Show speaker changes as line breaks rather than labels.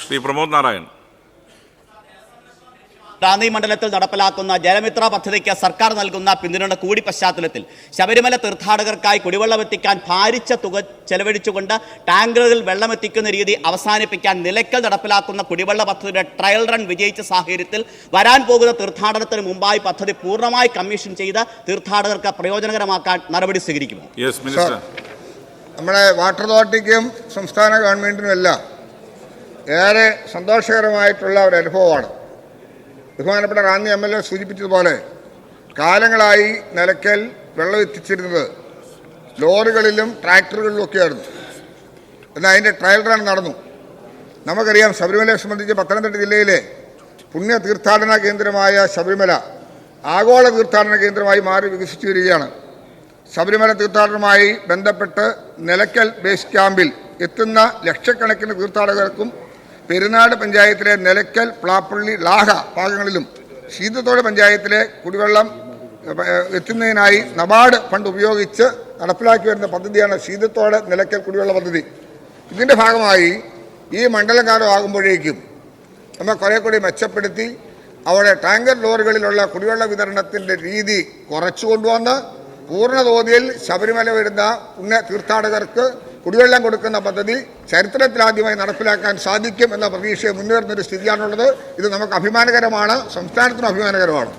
ശ്രീ പ്രമോദ് നാരായൺ.
റാന്നി മണ്ഡലത്തിൽ നടപ്പിലാക്കുന്ന ജലമിത്ര പദ്ധതിക്ക് സർക്കാർ നൽകുന്ന പിന്തുണ കൂടി പശ്ചാത്തലത്തിൽ ശബരിമല തീർത്ഥാടകർക്കായി കുടിവെള്ളം എത്തിക്കാൻ ഭാരിച്ച തുക ചെലവഴിച്ചുകൊണ്ട് ടാങ്കറുകളിൽ വെള്ളമെത്തിക്കുന്ന രീതി അവസാനിപ്പിക്കാൻ നിലയ്ക്കൽ നടപ്പിലാക്കുന്ന കുടിവെള്ള പദ്ധതിയുടെ ട്രയൽ റൺ വിജയിച്ച സാഹചര്യത്തിൽ വരാൻ പോകുന്ന തീർത്ഥാടനത്തിന് മുമ്പായി പദ്ധതി പൂർണ്ണമായി കമ്മീഷൻ ചെയ്ത് തീർത്ഥാടകർക്ക് പ്രയോജനകരമാക്കാൻ നടപടി സ്വീകരിക്കുമോ?
നമ്മുടെ വാട്ടർ അതോറിറ്റിക്കും സംസ്ഥാന ഗവൺമെൻറ്റിനും എല്ലാം ഏറെ സന്തോഷകരമായിട്ടുള്ള ഒരു അനുഭവമാണ്. ബഹുമാനപ്പെട്ട റാന്നി MLA സൂചിപ്പിച്ചതുപോലെ കാലങ്ങളായി നിലയ്ക്കൽ വെള്ളം എത്തിച്ചിരുന്നത് ലോറികളിലും ട്രാക്ടറുകളിലും ഒക്കെയായിരുന്നു. എന്നാൽ അതിൻ്റെ ട്രയൽ റൺ നടന്നു. നമുക്കറിയാം, ശബരിമലയെ സംബന്ധിച്ച് പത്തനംതിട്ട ജില്ലയിലെ പുണ്യ തീർത്ഥാടന കേന്ദ്രമായ ശബരിമല ആഗോള തീർത്ഥാടന കേന്ദ്രമായി മാറി വികസിച്ചു വരികയാണ്. ശബരിമല തീർത്ഥാടനവുമായി ബന്ധപ്പെട്ട് നിലയ്ക്കൽ ബേസ് ക്യാമ്പിൽ എത്തുന്ന ലക്ഷക്കണക്കിന് തീർത്ഥാടകർക്കും പെരുന്നാട് പഞ്ചായത്തിലെ നിലയ്ക്കൽ, പ്ലാപ്പള്ളി, ലാഹ ഭാഗങ്ങളിലും ശീതത്തോട് പഞ്ചായത്തിലെ കുടിവെള്ളം എത്തുന്നതിനായി നബാർഡ് ഫണ്ട് ഉപയോഗിച്ച് നടപ്പിലാക്കി വരുന്ന പദ്ധതിയാണ് ശീതത്തോട് നിലയ്ക്കൽ കുടിവെള്ള പദ്ധതി. ഇതിൻ്റെ ഭാഗമായി ഈ മണ്ഡലകാലം ആകുമ്പോഴേക്കും നമ്മൾ കുറേ കൂടി മെച്ചപ്പെടുത്തി അവിടെ ടാങ്കർ ലോറികളിലുള്ള കുടിവെള്ള വിതരണത്തിൻ്റെ രീതി കുറച്ചു കൊണ്ടുവന്ന് പൂർണ്ണതോതിൽ ശബരിമല വരുന്ന പുണ്യ തീർത്ഥാടകർക്ക് കുടിവെള്ളം കൊടുക്കുന്ന പദ്ധതി ചരിത്രത്തിലാദ്യമായി നടപ്പിലാക്കാൻ സാധിക്കും എന്ന പ്രതീക്ഷയെ മുന്നേറുന്നൊരു സ്ഥിതിയാണുള്ളത്. ഇത് നമുക്ക് അഭിമാനകരമാണ്, സംസ്ഥാനത്തിനും അഭിമാനകരമാണ്.